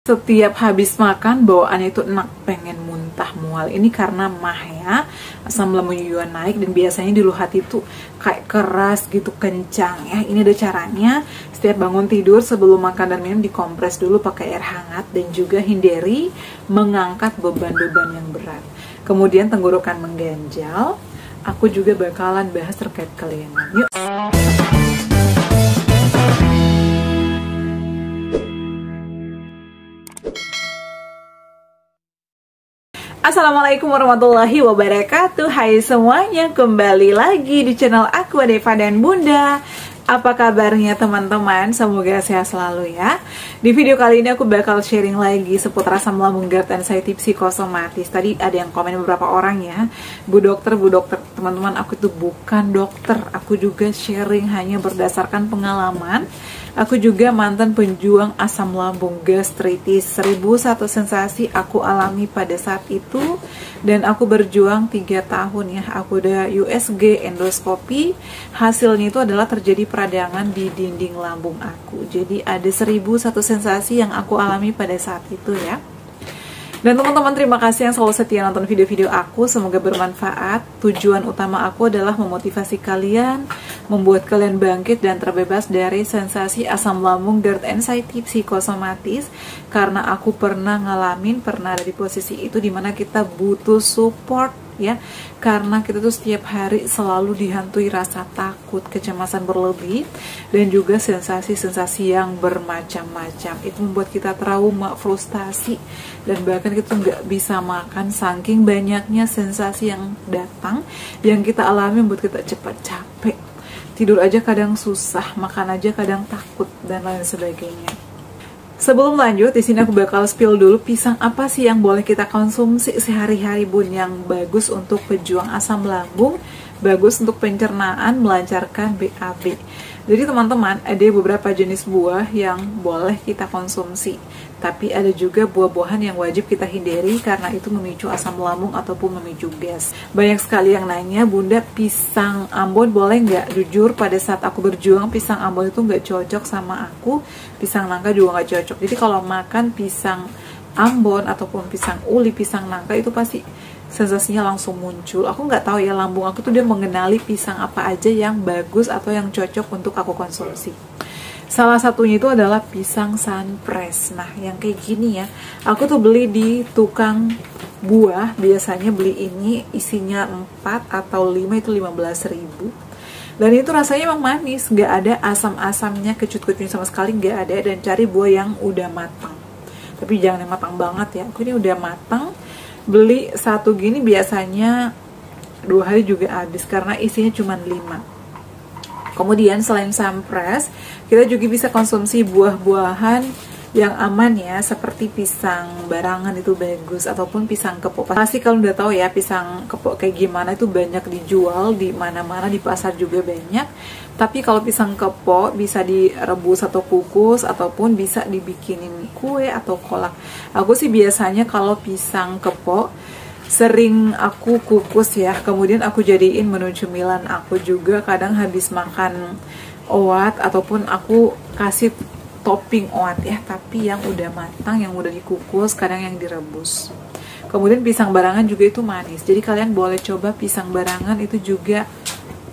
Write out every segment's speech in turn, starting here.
Setiap habis makan bawaannya itu enak, pengen muntah mual. Ini karena mah ya, asam lambung juga naik dan biasanya di hati itu kayak keras gitu, kencang ya. Ini ada caranya. Setiap bangun tidur sebelum makan dan minum dikompres dulu pakai air hangat dan juga hindari mengangkat beban-beban yang berat. Kemudian tenggorokan mengganjal. Aku juga bakalan bahas terkait kelainan. Yuk. Assalamualaikum warahmatullahi wabarakatuh. Hai semuanya, kembali lagi di channel aku Deva dan Bunda. Apa kabarnya teman-teman? Semoga sehat selalu ya. Di video kali ini aku bakal sharing lagi seputar asam lambung GERD anxiety psikosomatis. Tadi ada yang komen beberapa orang ya, Bu dokter, teman-teman, aku itu bukan dokter. Aku juga sharing hanya berdasarkan pengalaman. Aku juga mantan penjuang asam lambung gastritis. 1001 sensasi aku alami pada saat itu. Dan aku berjuang 3 tahun ya. Aku udah USG, endoskopi. Hasilnya itu adalah terjadi peradangan di dinding lambung aku. Jadi ada 1001 sensasi yang aku alami pada saat itu ya. Dan teman-teman, terima kasih yang selalu setia nonton video-video aku. Semoga bermanfaat. Tujuan utama aku adalah memotivasi kalian, membuat kalian bangkit dan terbebas dari sensasi asam lambung GERD anxiety psikosomatis. Karena aku pernah ada di posisi itu dimana kita butuh support ya, karena kita tuh setiap hari selalu dihantui rasa takut, kecemasan berlebih, dan juga sensasi-sensasi yang bermacam-macam. Itu membuat kita trauma, frustasi, dan bahkan kita nggak bisa makan saking banyaknya sensasi yang datang, yang kita alami membuat kita cepat capek. Tidur aja kadang susah, makan aja kadang takut, dan lain sebagainya. Sebelum lanjut, di sini aku bakal spill dulu pisang apa sih yang boleh kita konsumsi sehari-hari Bun, yang bagus untuk pejuang asam lambung, bagus untuk pencernaan, melancarkan BAB. Jadi teman-teman, ada beberapa jenis buah yang boleh kita konsumsi, tapi ada juga buah-buahan yang wajib kita hindari karena itu memicu asam lambung ataupun memicu gas. Banyak sekali yang nanya, Bunda, pisang Ambon boleh nggak? Jujur, pada saat aku berjuang, pisang Ambon itu nggak cocok sama aku, pisang nangka juga nggak cocok. Jadi kalau makan pisang Ambon ataupun pisang uli, pisang nangka, itu pasti sensasinya langsung muncul. Aku nggak tahu ya, lambung aku tuh dia mengenali pisang apa aja yang bagus atau yang cocok untuk aku konsumsi. Salah satunya itu adalah pisang sunpress. Nah, yang kayak gini ya, aku tuh beli di tukang buah. Biasanya beli ini isinya 4 atau 5, itu 15.000. Dan itu rasanya emang manis, nggak ada asam-asamnya, kecut-kecutnya sama sekali nggak ada. Dan cari buah yang udah matang. Tapi jangan yang matang banget ya. Aku ini udah matang. Beli satu gini biasanya 2 hari juga habis karena isinya cuma 5. Kemudian selain sunpress, kita juga bisa konsumsi buah-buahan yang aman ya, seperti pisang barangan itu bagus, ataupun pisang kepok. Pasti kalau udah tahu ya pisang kepok kayak gimana, itu banyak dijual di mana-mana, di pasar juga banyak. Tapi kalau pisang kepok bisa direbus atau kukus, ataupun bisa dibikinin kue atau kolak. Aku sih biasanya kalau pisang kepok sering aku kukus ya, kemudian aku jadiin menu cemilan aku juga. Kadang habis makan oat ataupun aku kasih topping oat ya, tapi yang udah matang, yang udah dikukus, kadang yang direbus. Kemudian pisang barangan juga itu manis, jadi kalian boleh coba pisang barangan, itu juga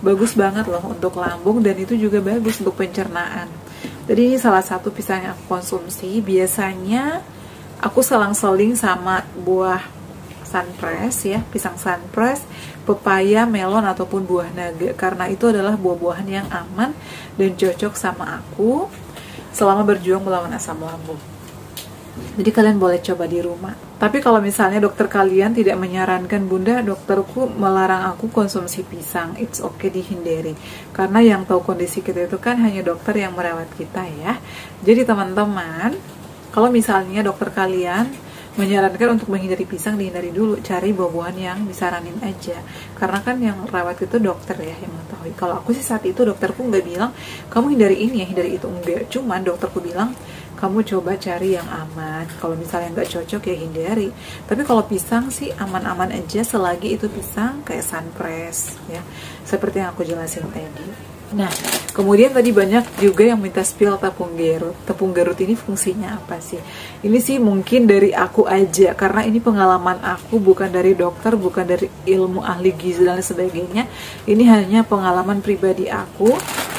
bagus banget loh untuk lambung, dan itu juga bagus untuk pencernaan. Jadi ini salah satu pisang yang aku konsumsi. Biasanya aku selang-seling sama buah sunpress ya, pisang sunpress, pepaya, melon, ataupun buah naga, karena itu adalah buah-buahan yang aman dan cocok sama aku selama berjuang melawan asam lambung. Jadi kalian boleh coba di rumah. Tapi kalau misalnya dokter kalian tidak menyarankan, Bunda, dokterku melarang aku konsumsi pisang, it's okay, dihindari. Karena yang tahu kondisi kita itu kan hanya dokter yang merawat kita ya. Jadi teman-teman, kalau misalnya dokter kalian menyarankan untuk menghindari pisang, dihindari dulu, cari buah-buahan yang disaranin aja. Karena kan yang rawat itu dokter ya, yang mengetahui. Kalau aku sih saat itu dokterku nggak bilang kamu hindari ini ya, hindari itu, enggak. Cuman dokterku bilang kamu coba cari yang aman. Kalau misalnya nggak cocok ya hindari. Tapi kalau pisang sih aman-aman aja selagi itu pisang kayak sunpress ya, seperti yang aku jelasin tadi. Nah, Kemudian tadi banyak juga yang minta spill tepung Garut. Tepung Garut ini fungsinya apa sih? Ini sih mungkin dari aku aja, karena ini pengalaman aku, bukan dari dokter, bukan dari ilmu ahli gizi dan sebagainya. Ini hanya pengalaman pribadi aku.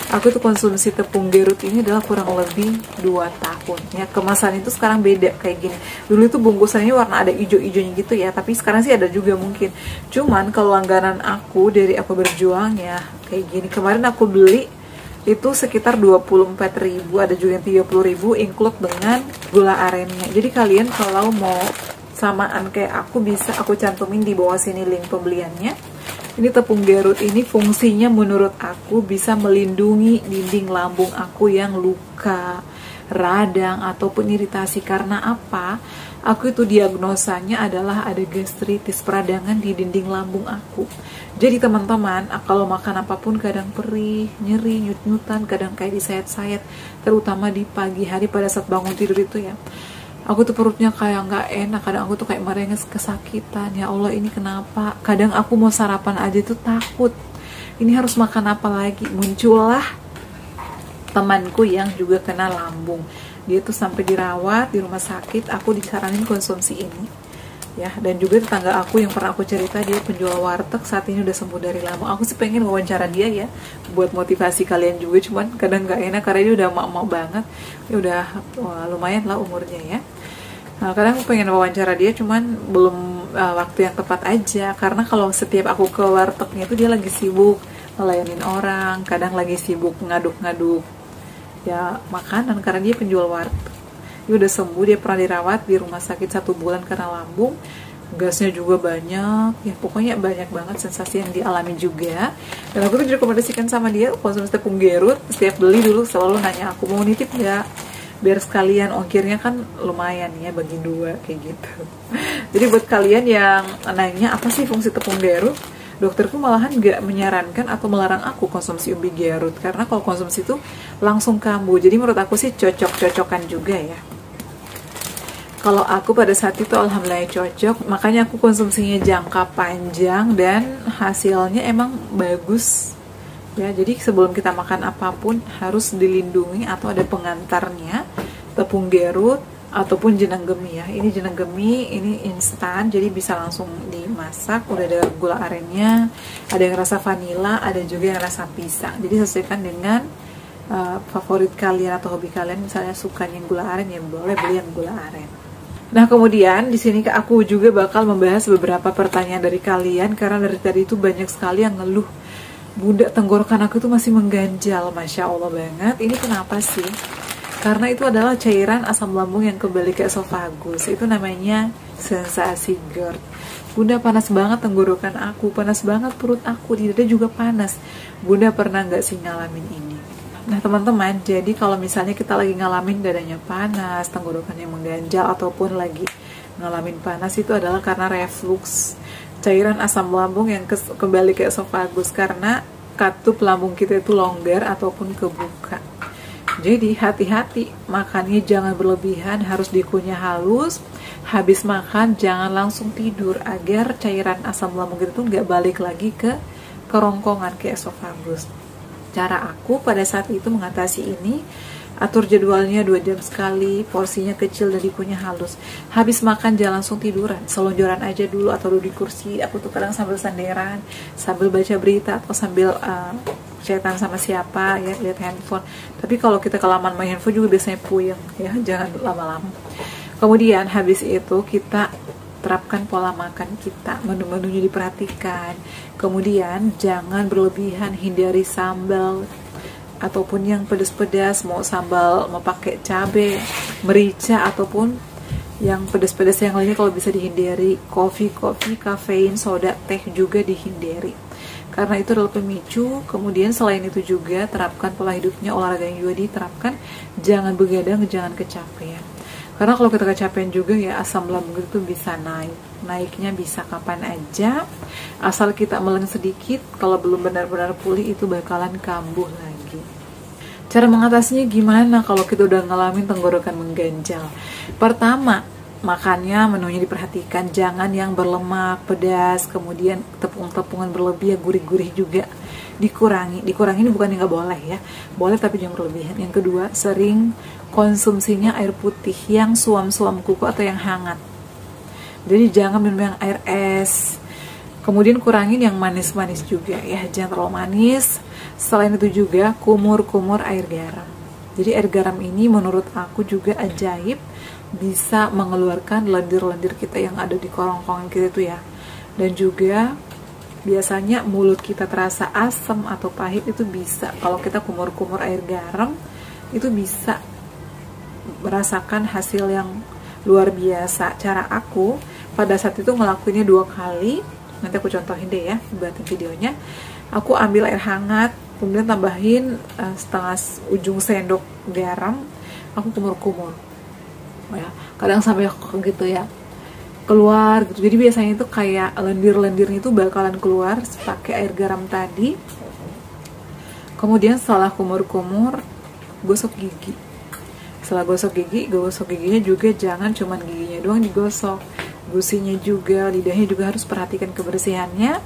Aku tuh konsumsi tepung Garut ini adalah kurang lebih 2 tahun ya. Kemasan itu sekarang beda kayak gini. Dulu itu bungkusannya warna ada ijo-ijonya gitu ya, tapi sekarang sih ada juga mungkin. Cuman kalau langganan aku dari aku berjuang ya kayak gini. Kemarin aku beli itu sekitar 24.000, ada juga yang 30.000 include dengan gula arennya. Jadi kalian kalau mau samaan kayak aku, bisa aku cantumin di bawah sini link pembeliannya. Ini tepung Garut ini fungsinya menurut aku bisa melindungi dinding lambung aku yang luka, radang, ataupun iritasi. Karena apa? Aku itu diagnosanya adalah ada gastritis, peradangan di dinding lambung aku. Jadi teman-teman, kalau makan apapun kadang perih, nyeri, nyut-nyutan, kadang kayak disayat-sayat, terutama di pagi hari pada saat bangun tidur itu ya. Aku tuh perutnya kayak nggak enak, kadang aku tuh kayak merenges, kesakitan. Ya Allah, ini kenapa? Kadang aku mau sarapan aja tuh takut. Ini harus makan apa lagi? Muncullah temanku yang juga kena lambung. Dia tuh sampai dirawat di rumah sakit. Aku disaranin konsumsi ini ya. Dan juga tetangga aku yang pernah aku cerita, dia penjual warteg, saat ini udah sembuh dari lambung. Aku sih pengen wawancara dia ya, buat motivasi kalian juga. Cuman kadang nggak enak karena dia udah mak-mak banget ya, udah lumayan lah umurnya ya. Nah, kadang aku pengen wawancara dia, cuman belum waktu yang tepat aja. Karena kalau setiap aku ke wartegnya itu dia lagi sibuk ngelayanin orang, kadang lagi sibuk ngaduk-ngaduk ya makanan, karena dia penjual warteg. Dia udah sembuh, dia pernah dirawat di rumah sakit 1 bulan karena lambung. Gasnya juga banyak ya, pokoknya banyak banget sensasi yang dialami juga. Dan aku tuh direkomendasikan sama dia konsumsi tepung Garut. Setiap beli dulu selalu nanya aku, mau nitip nggak, biar sekalian ongkirnya kan lumayan ya, bagi 2 kayak gitu. Jadi buat kalian yang nanya apa sih fungsi tepung Garut, dokterku malahan nggak menyarankan atau melarang aku konsumsi ubi Garut, karena kalau konsumsi itu langsung kambuh. Jadi menurut aku sih cocok-cocokan juga ya. Kalau aku pada saat itu alhamdulillah cocok, makanya aku konsumsinya jangka panjang dan hasilnya emang bagus ya. Jadi sebelum kita makan apapun harus dilindungi atau ada pengantarnya, tepung Garut ataupun jenang gemi ya. Ini jenang gemi, ini instan, jadi bisa langsung dimasak. Udah ada gula arennya, ada yang rasa vanila, ada juga yang rasa pisang. Jadi sesuaikan dengan favorit kalian atau hobi kalian. Misalnya sukanya gula aren ya boleh beli yang gula aren. Nah, kemudian di sini aku juga bakal membahas beberapa pertanyaan dari kalian, karena dari tadi itu banyak sekali yang ngeluh, Bunda, tenggorokan aku tuh masih mengganjal. Masya Allah banget. Ini kenapa sih? Karena itu adalah cairan asam lambung yang kembali ke esofagus. Itu namanya sensasi GERD. Bunda, panas banget tenggorokan aku, panas banget perut aku, di dada juga panas. Bunda pernah nggak sih ngalamin ini? Nah teman-teman, jadi kalau misalnya kita lagi ngalamin dadanya panas, tenggorokannya mengganjal, ataupun lagi ngalamin panas, itu adalah karena reflux, cairan asam lambung yang kembali ke esofagus, karena katup lambung kita itu longgar ataupun kebuka. Jadi hati-hati, makannya jangan berlebihan, harus dikunyah halus. Habis makan jangan langsung tidur, agar cairan asam lambung kita itu nggak balik lagi ke kerongkongan, ke esofagus. Cara aku pada saat itu mengatasi ini, atur jadwalnya 2 jam sekali, porsinya kecil dan dikunyah halus. Habis makan jangan langsung tiduran, selonjoran aja dulu atau duduk di kursi. Aku tuh kadang sambil sanderan, sambil baca berita, atau sambil chatan sama siapa ya, lihat handphone. Tapi kalau kita kelamaan main handphone juga biasanya puyeng ya, jangan lama-lama. Kemudian habis itu kita terapkan pola makan kita, menu-menunya diperhatikan. Kemudian jangan berlebihan, hindari sambal ataupun yang pedas-pedas, mau sambal mau pakai cabai, merica, ataupun yang pedas-pedas yang lainnya kalau bisa dihindari. Kopi, kafein, soda, teh juga dihindari, karena itu adalah pemicu. Kemudian selain itu juga terapkan pola hidupnya, olahraga yang juga diterapkan, jangan begadang, jangan kecapean. Karena kalau kita kecapean juga ya, asam lambung itu bisa naik. Naiknya bisa kapan aja, asal kita meleng sedikit. Kalau belum benar-benar pulih itu bakalan kambuh lagi. Cara mengatasinya gimana kalau kita udah ngalamin tenggorokan mengganjal? Pertama, makannya menunya diperhatikan, jangan yang berlemak, pedas, kemudian tepung-tepungan berlebih ya, gurih-gurih juga. dikurangi ini bukan yang nggak boleh ya, boleh tapi jangan berlebihan. Yang kedua, sering konsumsinya air putih yang suam-suam kuku atau yang hangat, jadi jangan minum yang air es. Kemudian kurangin yang manis-manis juga ya, jangan terlalu manis. Selain itu juga kumur-kumur air garam. Jadi air garam ini menurut aku juga ajaib, bisa mengeluarkan lendir-lendir kita yang ada di kerongkongan kita itu ya. Dan juga biasanya mulut kita terasa asam atau pahit itu bisa, kalau kita kumur-kumur air garam itu bisa merasakan hasil yang luar biasa. Cara aku pada saat itu ngelakuinnya 2 kali. Nanti aku contohin deh ya, buatin videonya. Aku ambil air hangat, kemudian tambahin setengah ujung sendok garam, aku kumur-kumur ya, kadang sampai gitu ya, keluar gitu. Jadi biasanya itu kayak lendir-lendirnya itu bakalan keluar pakai air garam tadi. Kemudian setelah kumur-kumur, gosok gigi. Setelah gosok giginya juga jangan cuman giginya doang digosok, gusinya juga, lidahnya juga harus perhatikan kebersihannya.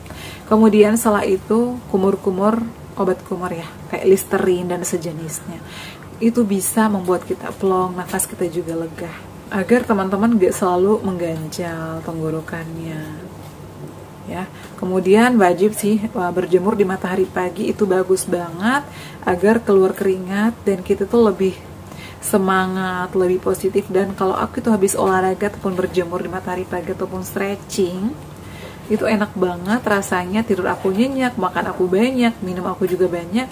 Kemudian setelah itu kumur-kumur obat kumur ya, kayak Listerine dan sejenisnya. Itu bisa membuat kita plong, nafas kita juga lega. Agar teman-teman gak selalu mengganjal tenggorokannya ya. Kemudian wajib sih berjemur di matahari pagi, itu bagus banget agar keluar keringat dan kita tuh lebih semangat, lebih positif. Dan kalau aku itu habis olahraga ataupun berjemur di matahari pagi ataupun stretching, itu enak banget rasanya, tidur aku nyenyak, makan aku banyak, minum aku juga banyak,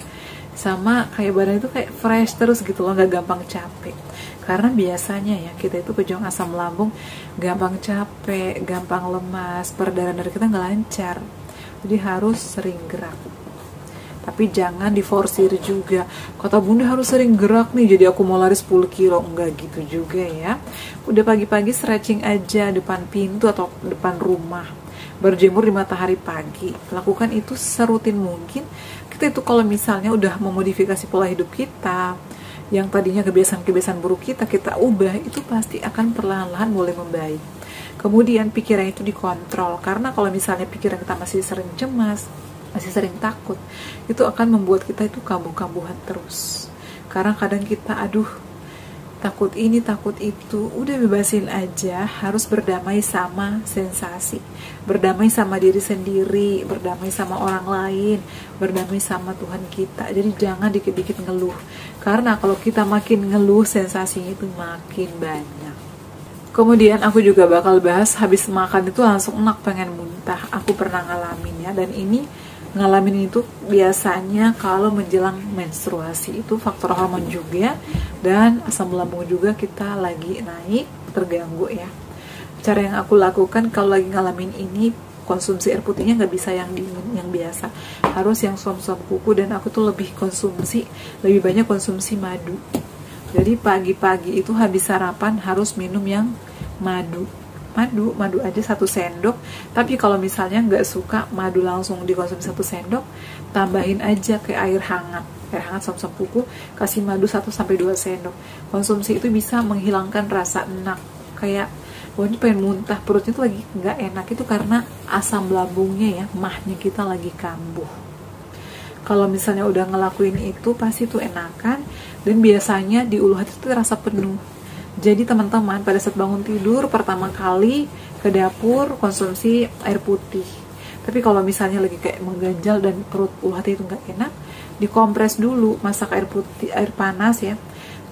sama kayak badan itu kayak fresh terus gitu loh, nggak gampang capek. Karena biasanya ya kita itu pejuang asam lambung, gampang capek, gampang lemas, peredaran darah kita nggak lancar. Jadi harus sering gerak. Tapi jangan diforsir juga. Kata bunda harus sering gerak nih, jadi aku mau lari 10 kilo. Enggak gitu juga ya. Udah pagi-pagi stretching aja depan pintu atau depan rumah. Berjemur di matahari pagi. Lakukan itu serutin mungkin. Kita itu kalau misalnya udah memodifikasi pola hidup kita, yang tadinya kebiasaan-kebiasaan buruk kita ubah, itu pasti akan perlahan-lahan mulai membaik. Kemudian pikiran itu dikontrol. Karena kalau misalnya pikiran kita masih sering cemas, masih sering takut, itu akan membuat kita itu kambuh-kambuhan terus. Karena kadang kita takut ini, takut itu, udah bebasin aja. Harus berdamai sama sensasi, berdamai sama diri sendiri, berdamai sama orang lain, berdamai sama Tuhan kita. Jadi jangan dikit-dikit ngeluh, karena kalau kita makin ngeluh, sensasinya itu makin banyak. Kemudian aku juga bakal bahas habis makan itu langsung enak, pengen muntah. Aku pernah ngalamin ya, dan ini ngalamin itu biasanya kalau menjelang menstruasi, itu faktor hormon juga, dan asam lambung juga kita lagi naik, terganggu ya. Cara yang aku lakukan kalau lagi ngalamin ini, konsumsi air putihnya nggak bisa yang dingin, yang biasa, harus yang suam-suam kuku. Dan aku tuh lebih banyak konsumsi madu. Jadi pagi-pagi itu habis sarapan harus minum yang madu aja 1 sendok. Tapi kalau misalnya nggak suka madu langsung dikonsumsi 1 sendok, tambahin aja ke air hangat suam-suam kuku, kasih madu 1-2 sendok. Konsumsi itu bisa menghilangkan rasa enak, kayak pokoknya pengen muntah, perutnya tuh lagi nggak enak, itu karena asam lambungnya ya, mahnya kita lagi kambuh. Kalau misalnya udah ngelakuin itu pasti tuh enakan, dan biasanya di ulu hati itu terasa penuh. Jadi teman-teman pada saat bangun tidur pertama kali ke dapur konsumsi air putih. Tapi kalau misalnya lagi kayak mengganjal dan perut ulu hati itu nggak enak, dikompres dulu, masak air putih, air panas ya.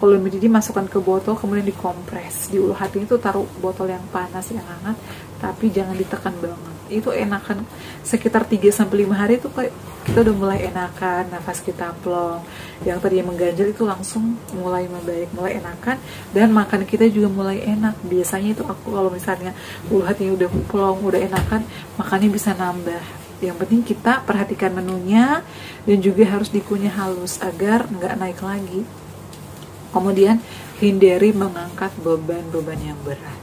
Kalau mendidih masukkan ke botol, kemudian dikompres. Di ulu hati itu taruh botol yang panas, yang hangat, tapi jangan ditekan banget. Itu enakan sekitar 3-5 hari itu kayak kita udah mulai enakan, nafas kita plong. Yang tadinya mengganjal itu langsung mulai membaik, mulai enakan, dan makan kita juga mulai enak. Biasanya itu aku kalau misalnya ulu hatinya udah plong, udah enakan, makannya bisa nambah. Yang penting kita perhatikan menunya, dan juga harus dikunyah halus agar nggak naik lagi. Kemudian hindari mengangkat beban-beban yang berat,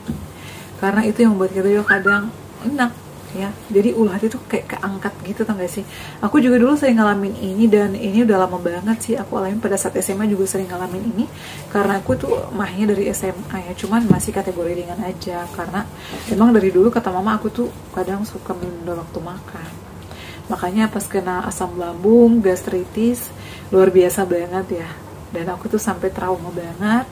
karena itu yang membuat kita juga kadang enak ya. Jadi ulu hati tuh kayak keangkat gitu, tau gak sih? Aku juga dulu sering ngalamin ini, dan ini udah lama banget sih aku alamin. Pada saat SMA juga sering ngalamin ini, karena aku tuh mahnya dari SMA ya, cuman masih kategori ringan aja. Karena emang dari dulu kata mama aku tuh kadang suka menunda waktu makan. Makanya pas kena asam lambung, gastritis, luar biasa banget ya. Dan aku tuh sampai trauma banget.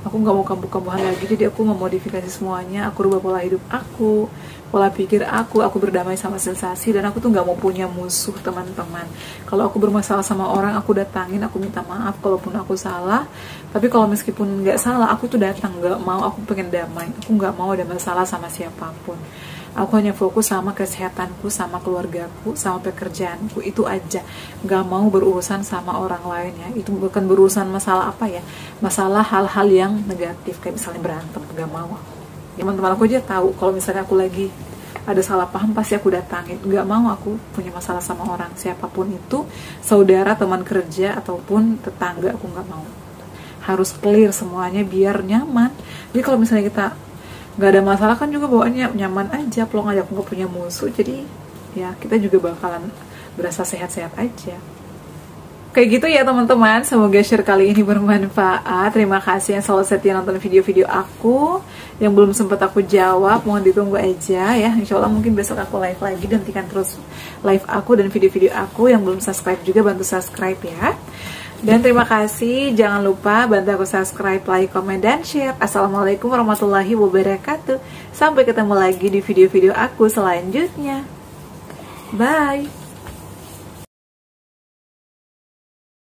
Aku nggak mau kambuh-kambuhan lagi, jadi aku memodifikasi semuanya. Aku rubah pola hidup aku, pola pikir aku berdamai sama sensasi, dan aku tuh nggak mau punya musuh, teman-teman. Kalau aku bermasalah sama orang, aku datangin, aku minta maaf kalaupun aku salah. Tapi kalau meskipun nggak salah, aku tuh datang, nggak mau, aku pengen damai. Aku nggak mau ada masalah sama siapapun. Aku hanya fokus sama kesehatanku, sama keluargaku, sama pekerjaanku, itu aja. Gak mau berurusan sama orang lain ya. Itu bukan berurusan masalah apa ya, masalah hal-hal yang negatif, kayak misalnya berantem, gak mau. Teman-teman aku aja tahu, kalau misalnya aku lagi ada salah paham, pasti aku datangin. Gak mau aku punya masalah sama orang, siapapun itu, saudara, teman kerja, ataupun tetangga, aku gak mau. Harus clear semuanya biar nyaman. Jadi kalau misalnya kita nggak ada masalah kan juga bawaannya nyaman aja, plong aja, aku nggak punya musuh, jadi ya kita juga bakalan berasa sehat-sehat aja. Kayak gitu ya teman-teman, semoga share kali ini bermanfaat. Terima kasih yang selalu setia nonton video-video aku. Yang belum sempat aku jawab, mohon ditunggu aja ya. Insya Allah mungkin besok aku live lagi, nantikan terus live aku dan video-video aku. Yang belum subscribe juga bantu subscribe ya. Dan terima kasih, jangan lupa bantu aku subscribe, like, komen, dan share. Assalamualaikum warahmatullahi wabarakatuh. Sampai ketemu lagi di video-video aku selanjutnya. Bye.